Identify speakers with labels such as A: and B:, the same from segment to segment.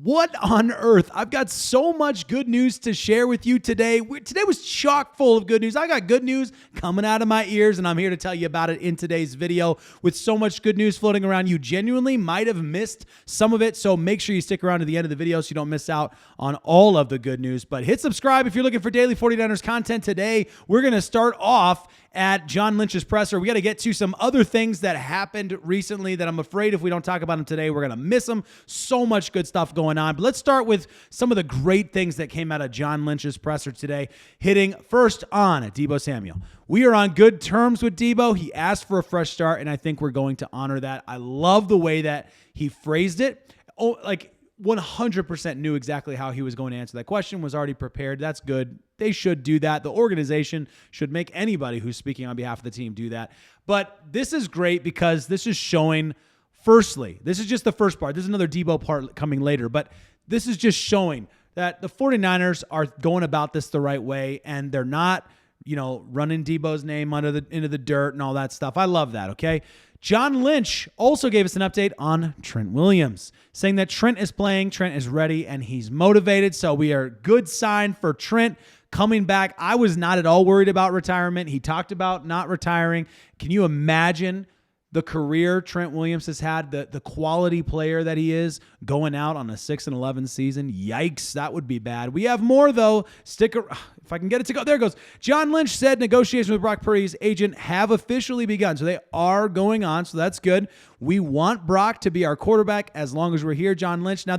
A: What on earth? I've got so much good news to share with you today. Today was chock full of good news. I got good news coming out of my ears, and I'm here to tell you about it in today's video. With so much good news floating around, you genuinely might have missed some of it, so make sure you stick around to the end of the video so you don't miss out on all of the good news. But hit subscribe if you're looking for daily 49ers content. Today, we're going to start off at John Lynch's presser. We got to get to some other things that happened recently that I'm afraid if we don't talk about them today, we're going to miss them. So much good stuff going on. But let's start with some of the great things that came out of John Lynch's presser today, hitting first on Deebo Samuel. We are on good terms with Deebo. He asked for a fresh start, and I think we're going to honor that. I love the way that he phrased it. 100% knew exactly how he was going to answer that question, was already prepared. That's good. They should do that. The organization should make anybody who's speaking on behalf of the team do that. But this is great because this is showing, firstly, this is just the first part. There's another Deebo part coming later, but this is just showing that the 49ers are going about this the right way, and they're not, running Deebo's name into the dirt and all that stuff. I love that, okay? John Lynch also gave us an update on Trent Williams, saying that Trent is playing, Trent is ready, and he's motivated. So we are good sign for Trent coming back. I was not at all worried about retirement. He talked about not retiring. Can you imagine the career Trent Williams has had, the quality player that he is, going out on a 6-11 season? Yikes, that would be bad. We have more, though. If I can get it to go. There it goes. John Lynch said negotiations with Brock Purdy's agent have officially begun. So they are going on, so that's good. We want Brock to be our quarterback as long as we're here, John Lynch. Now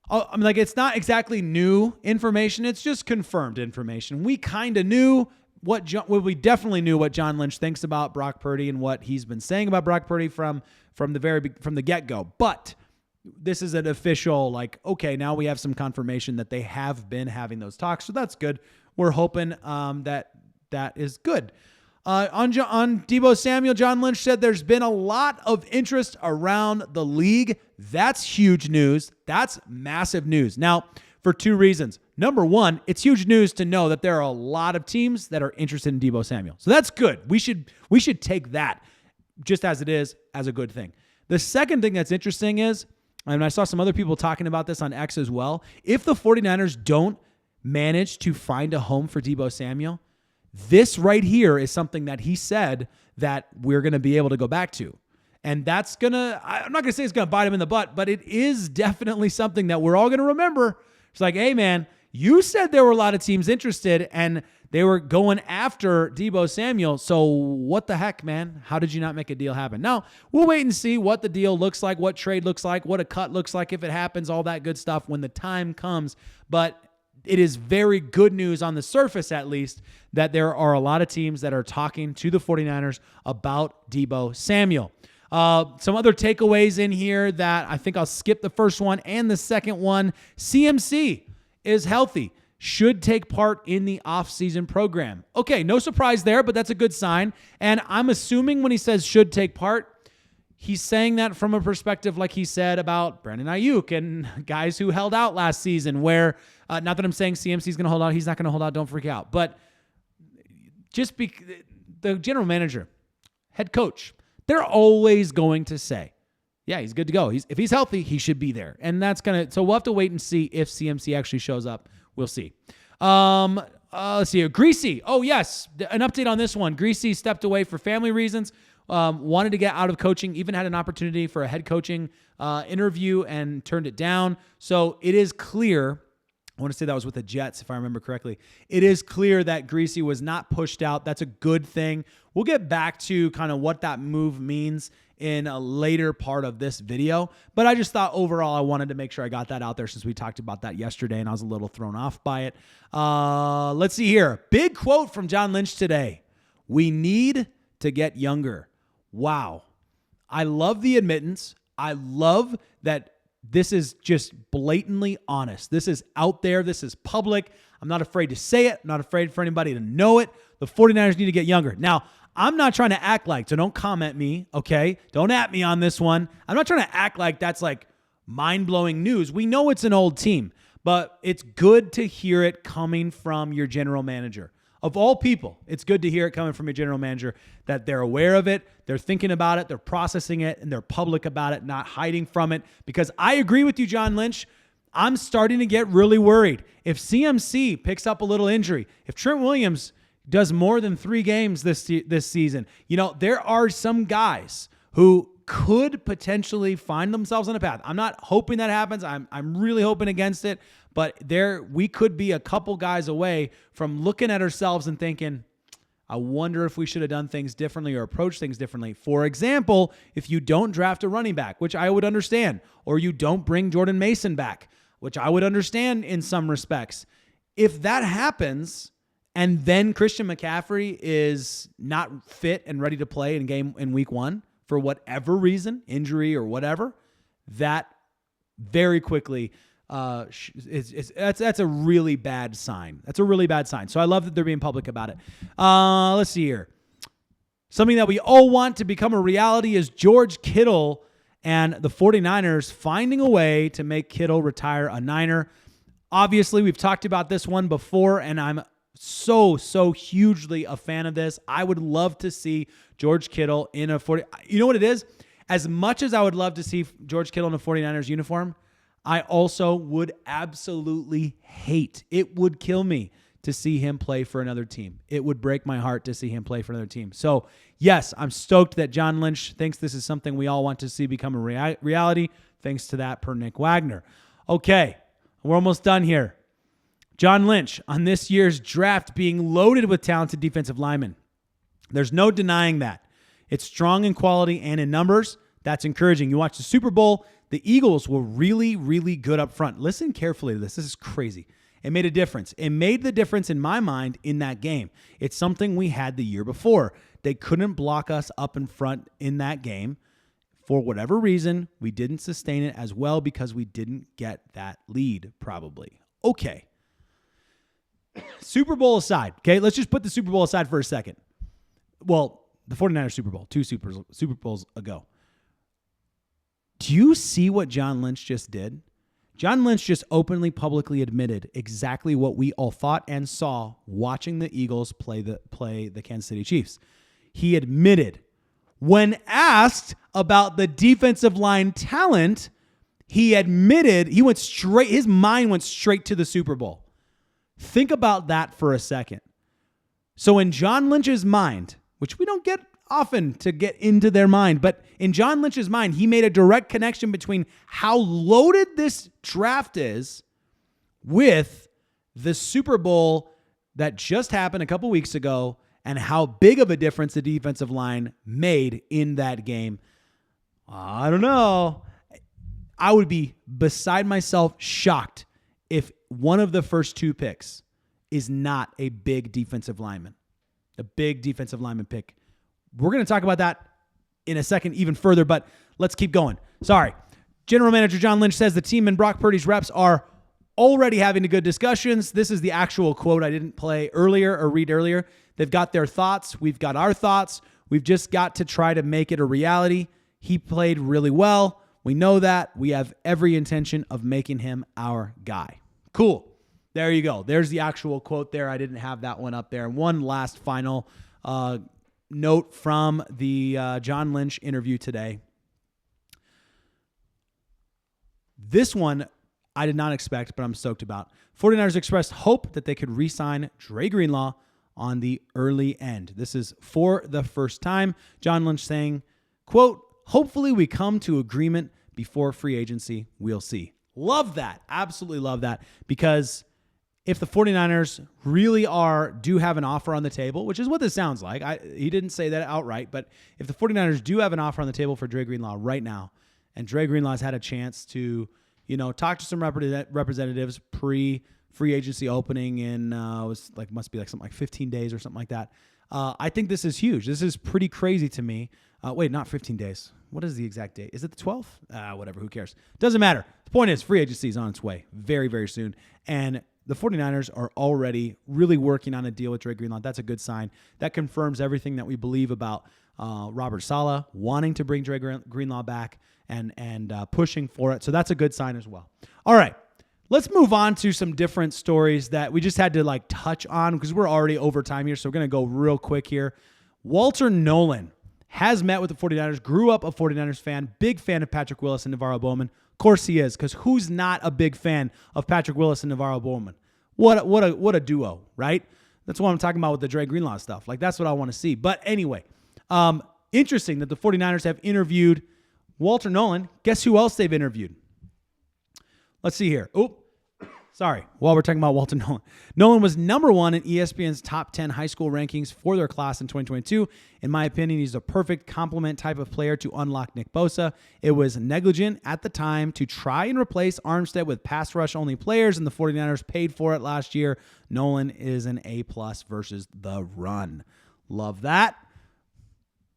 A: it's not exactly new information. It's just confirmed information. We kind of knew we definitely knew what John Lynch thinks about Brock Purdy and what he's been saying about Brock Purdy from the get-go. But this is an official, okay, now we have some confirmation that they have been having those talks, so that's good. We're hoping that is good. On Deebo Samuel, John Lynch said there's been a lot of interest around the league. That's huge news. That's massive news. Now, for two reasons. Number one, it's huge news to know that there are a lot of teams that are interested in Deebo Samuel. So that's good. We should take that just as it is as a good thing. The second thing that's interesting is, and I saw some other people talking about this on X as well, if the 49ers don't manage to find a home for Deebo Samuel, this right here is something that he said that we're going to be able to go back to. And that's I'm not going to say it's going to bite him in the butt, but it is definitely something that we're all going to remember. It's like, hey, man, you said there were a lot of teams interested and they were going after Deebo Samuel. So what the heck, man? How did you not make a deal happen? Now, we'll wait and see what the deal looks like, what trade looks like, what a cut looks like, if it happens, all that good stuff when the time comes. But it is very good news on the surface, at least, that there are a lot of teams that are talking to the 49ers about Deebo Samuel. Some other takeaways in here that I think I'll skip the first one and the second one. CMC is healthy, should take part in the offseason program. Okay, no surprise there, but that's a good sign. And I'm assuming when he says should take part, he's saying that from a perspective like he said about Brandon Aiyuk and guys who held out last season where, not that I'm saying CMC is going to hold out. He's not going to hold out. Don't freak out. But the general manager, head coach, they're always going to say, yeah, he's good to go. If he's healthy, he should be there. And so we'll have to wait and see if CMC actually shows up. We'll see. Let's see here. Greasy. Oh, yes. An update on this one. Greasy stepped away for family reasons, wanted to get out of coaching, even had an opportunity for a head coaching interview and turned it down. So it is clear, I want to say that was with the Jets, if I remember correctly. It is clear that Greasy was not pushed out. That's a good thing. We'll get back to kind of what that move means in a later part of this video. But I just thought overall I wanted to make sure I got that out there since we talked about that yesterday and I was a little thrown off by it. Let's see here. Big quote from John Lynch today. We need to get younger. Wow. I love the admittance. I love that this is just blatantly honest. This is out there. This is public. I'm not afraid to say it. I'm not afraid for anybody to know it. The 49ers need to get younger. Now, I'm not trying to act like, so don't comment me, okay? Don't at me on this one. I'm not trying to act like that's like mind-blowing news. We know it's an old team, but it's good to hear it coming from your general manager. of all people, it's good to hear it coming from a general manager that they're aware of it, they're thinking about it, they're processing it, and they're public about it, not hiding from it. Because I agree with you, John Lynch. I'm starting to get really worried. If CMC picks up a little injury, if Trent Williams does more than 3 games this season, there are some guys who could potentially find themselves on a path. I'm not hoping that happens. I'm really hoping against it. But we could be a couple guys away from looking at ourselves and thinking, I wonder if we should have done things differently or approached things differently. For example, if you don't draft a running back, which I would understand, or you don't bring Jordan Mason back, which I would understand in some respects. If that happens, and then Christian McCaffrey is not fit and ready to play in week 1 for whatever reason, injury or whatever, that very quickly that's a really bad sign. That's a really bad sign. So I love that they're being public about it. Let's see here. Something that we all want to become a reality is George Kittle and the 49ers finding a way to make Kittle retire a Niner. Obviously, we've talked about this one before, and I'm so hugely a fan of this. I would love to see George Kittle in a 40. You know what it is? As much as I would love to see George Kittle in a 49ers uniform, I also would absolutely hate. It would kill me to see him play for another team. It would break my heart to see him play for another team. So, yes, I'm stoked that John Lynch thinks this is something we all want to see become a reality. Thanks to that per Nick Wagner. Okay, we're almost done here. John Lynch on this year's draft being loaded with talented defensive linemen. There's no denying that. It's strong in quality and in numbers. That's encouraging. You watch the Super Bowl, the Eagles were really, really good up front. Listen carefully to this. This is crazy. It made a difference. It made the difference in my mind in that game. It's something we had the year before. They couldn't block us up in front in that game. For whatever reason, we didn't sustain it as well because we didn't get that lead, probably. Okay. Super Bowl aside, okay? Let's just put the Super Bowl aside for a second. Well, the 49ers Super Bowl, 2 Super Bowls ago. Do you see what John Lynch just did? John Lynch just openly, publicly admitted exactly what we all thought and saw watching the Eagles play the Kansas City Chiefs. He admitted, when asked about the defensive line talent, he admitted his mind went straight to the Super Bowl. Think about that for a second. So in John Lynch's mind, which we don't get often to get into their mind, but in John Lynch's mind, he made a direct connection between how loaded this draft is with the Super Bowl that just happened a couple weeks ago and how big of a difference the defensive line made in that game. I don't know. I would be beside myself shocked if one of the first 2 picks is not a big defensive lineman, a big defensive lineman pick. We're going to talk about that in a second even further, but let's keep going. Sorry. General Manager John Lynch says the team and Brock Purdy's reps are already having good discussions. This is the actual quote I didn't play earlier or read earlier. They've got their thoughts. We've got our thoughts. We've just got to try to make it a reality. He played really well. We know that. We have every intention of making him our guy. Cool. There you go. There's the actual quote there. I didn't have that one up there. And one last final note from the John Lynch interview today. This one I did not expect, but I'm stoked about. 49ers expressed hope that they could re-sign Dre Greenlaw on the early end. This is for the first time. John Lynch saying, quote, hopefully we come to agreement before free agency. We'll see. Love that. Absolutely love that. Because if the 49ers really do have an offer on the table, which is what this sounds like. He didn't say that outright, but if the 49ers do have an offer on the table for Dre Greenlaw right now, and Dre Greenlaw's had a chance to, talk to some representatives pre-free agency opening in, must be something like 15 days or something like that. I think this is huge. This is pretty crazy to me. Wait, not 15 days. What is the exact date? Is it the 12th? Whatever, who cares? Doesn't matter. The point is free agency is on its way very, very soon. And the 49ers are already really working on a deal with Dre Greenlaw. That's a good sign. That confirms everything that we believe about Robert Saleh wanting to bring Dre Greenlaw back and pushing for it. So that's a good sign as well. All right, Let's move on to some different stories that we just had to like touch on because we're already over time here. So we're going to go real quick here. Walter Nolan has met with the 49ers, grew up a 49ers fan, big fan of Patrick Willis and Navarro Bowman. Of course he is, because who's not a big fan of Patrick Willis and Navarro Bowman? What a duo, right? That's what I'm talking about with the Dre Greenlaw stuff. Like, that's what I want to see. But anyway, interesting that the 49ers have interviewed Walter Nolan. Guess who else they've interviewed? Let's see here. Sorry. While we're talking about Walter Nolan. Nolan was number 1 in ESPN's top 10 high school rankings for their class in 2022. In my opinion, he's a perfect complement type of player to unlock Nick Bosa. It was negligent at the time to try and replace Armstead with pass rush only players, and the 49ers paid for it last year. Nolan is an A+ versus the run. Love that.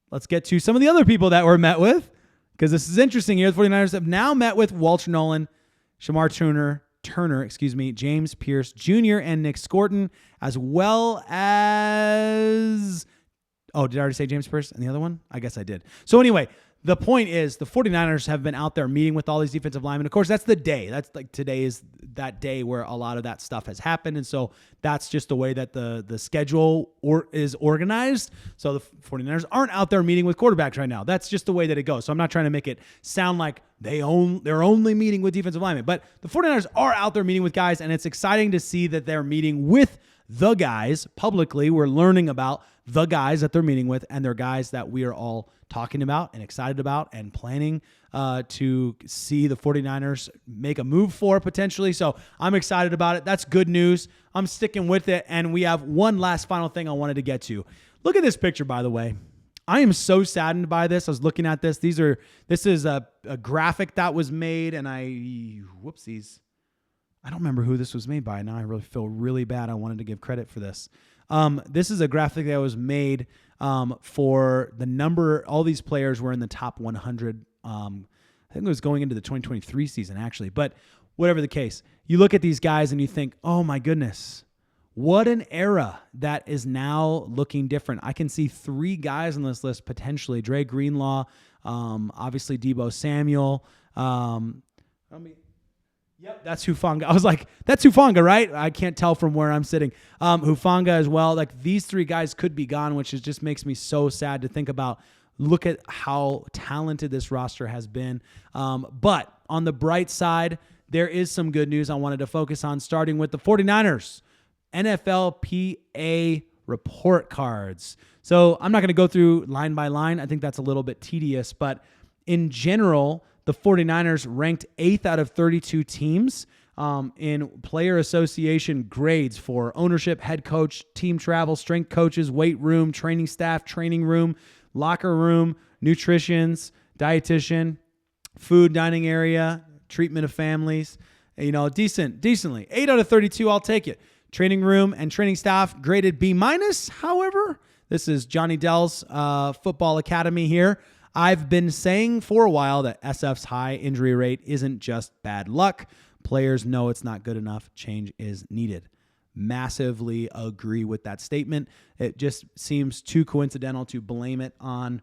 A: Let's get to some of the other people that were met with, because this is interesting here. The 49ers have now met with Walter Nolan, Shamar Turner, James Pierce Jr., and Nick Scorton, as well as... Oh, did I already say James Pierce and the other one? I guess I did. So anyway, the point is the 49ers have been out there meeting with all these defensive linemen. Of course, that's the day. That's like today is that day where a lot of that stuff has happened. And so that's just the way that the schedule is organized. So the 49ers aren't out there meeting with quarterbacks right now. That's just the way that it goes. So I'm not trying to make it sound like they're only meeting with defensive linemen. But the 49ers are out there meeting with guys, and it's exciting to see that they're meeting with the guys publicly. We're learning about the guys that they're meeting with, and they're guys that we are all talking about and excited about and planning to see the 49ers make a move for potentially. So I'm excited about it. That's good news. I'm sticking with it. And we have one last final thing I wanted to get to. Look at this picture, by the way. I am so saddened by this. I was looking at this. This is a graphic that was made, and whoopsies. I don't remember who this was made by. Now I really feel really bad. I wanted to give credit for this. This is a graphic that was made for the number. All these players were in the top 100. I think it was going into the 2023 season, actually. But whatever the case, you look at these guys and you think, oh, my goodness, what an era that is now looking different. I can see 3 guys on this list potentially. Dre Greenlaw, obviously Deebo Samuel. Yep, that's Hufanga. I was like, that's Hufanga, right? I can't tell from where I'm sitting. Hufanga as well. Like, these 3 guys could be gone, which just makes me so sad to think about. Look at how talented this roster has been. But on the bright side, there is some good news I wanted to focus on, starting with the 49ers. NFLPA report cards. So I'm not going to go through line by line. I think that's a little bit tedious. But in general, the 49ers ranked 8th out of 32 teams in player association grades for ownership, head coach, team travel, strength coaches, weight room, training staff, training room, locker room, nutritions, dietitian, food dining area, treatment of families. Decently. 8 out of 32, I'll take it. Training room and training staff graded B-. However, this is Johnny Dell's football academy here. I've been saying for a while that SF's high injury rate isn't just bad luck. Players know it's not good enough. Change is needed. Massively agree with that statement. It just seems too coincidental to blame it on,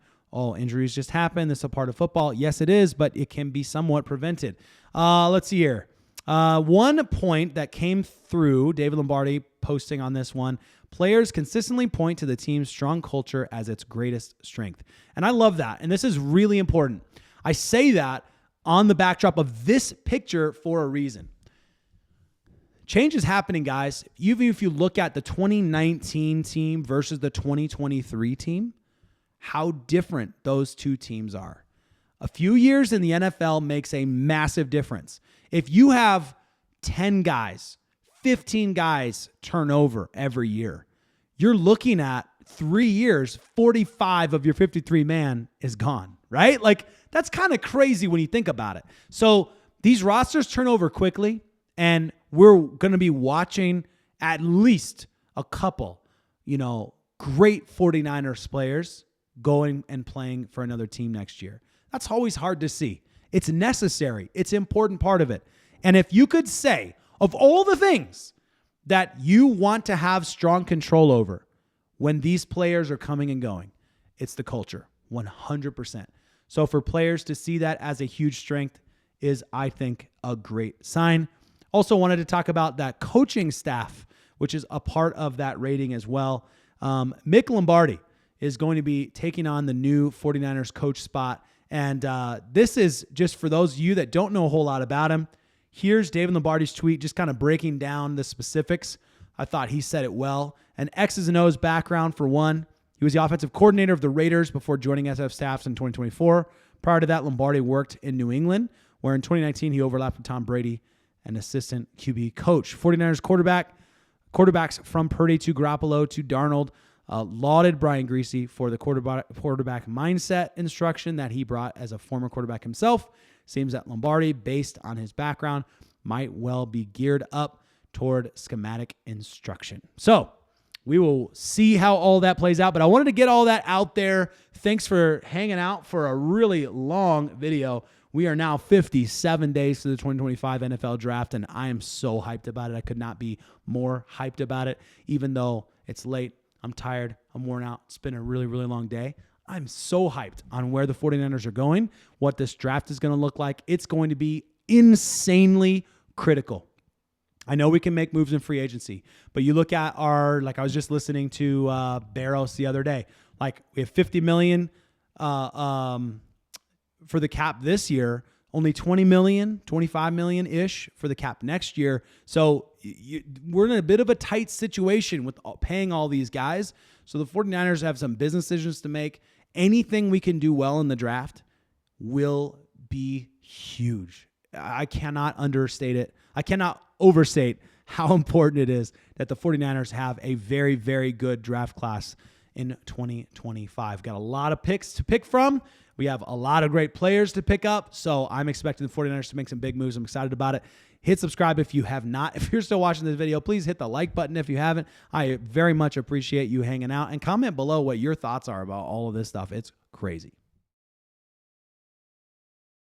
A: injuries just happen. This is a part of football. Yes, it is, but it can be somewhat prevented. Let's see here. One point that came through, David Lombardi posting on this one, players consistently point to the team's strong culture as its greatest strength. And I love that. And this is really important. I say that on the backdrop of this picture for a reason. Change is happening, guys. Even if you look at the 2019 team versus the 2023 team, how different those 2 teams are. A few years in the NFL makes a massive difference. If you have 10 guys, 15 guys turn over every year, you're looking at 3 years, 45 of your 53 man is gone, right? Like, that's kind of crazy when you think about it. So these rosters turn over quickly, and we're going to be watching at least a couple, great 49ers players going and playing for another team next year. That's always hard to see. It's necessary. It's an important part of it. And if you could say, of all the things that you want to have strong control over when these players are coming and going, it's the culture, 100%. So for players to see that as a huge strength is, I think, a great sign. Also wanted to talk about that coaching staff, which is a part of that rating as well. Mick Lombardi is going to be taking on the new 49ers coach spot. And this is just for those of you that don't know a whole lot about him. Here's David Lombardi's tweet, just kind of breaking down the specifics. I thought he said it well. An X's and O's background for one. He was the offensive coordinator of the Raiders before joining SF Staffs in 2024. Prior to that, Lombardi worked in New England, where in 2019 he overlapped with Tom Brady, an assistant QB coach. 49ers quarterbacks from Purdy to Garoppolo to Darnold lauded Brian Griese for the quarterback mindset instruction that he brought as a former quarterback himself. Seems that Lombardi, based on his background, might well be geared up toward schematic instruction. So we will see how all that plays out, but I wanted to get all that out there. Thanks for hanging out for a really long video. We are now 57 days to the 2025 NFL Draft, and I am so hyped about it. I could not be more hyped about it, even though it's late. I'm tired. I'm worn out. It's been a really, really long day. I'm so hyped on where the 49ers are going, what this draft is going to look like. It's going to be insanely critical. I know we can make moves in free agency, but you look at like I was just listening to Barros the other day. Like we have $50 million for the cap this year, only $20 million, $25 million-ish for the cap next year. So we're in a bit of a tight situation with paying all these guys. So the 49ers have some business decisions to make. Anything we can do well in the draft will be huge. I cannot understate it. I cannot overstate how important it is that the 49ers have a very, very good draft class in 2025. Got a lot of picks to pick from. We have a lot of great players to pick up, so I'm expecting the 49ers to make some big moves. I'm excited about it. Hit subscribe if you have not. If you're still watching this video, please hit the like button if you haven't. I very much appreciate you hanging out, and comment below what your thoughts are about all of this stuff. It's crazy.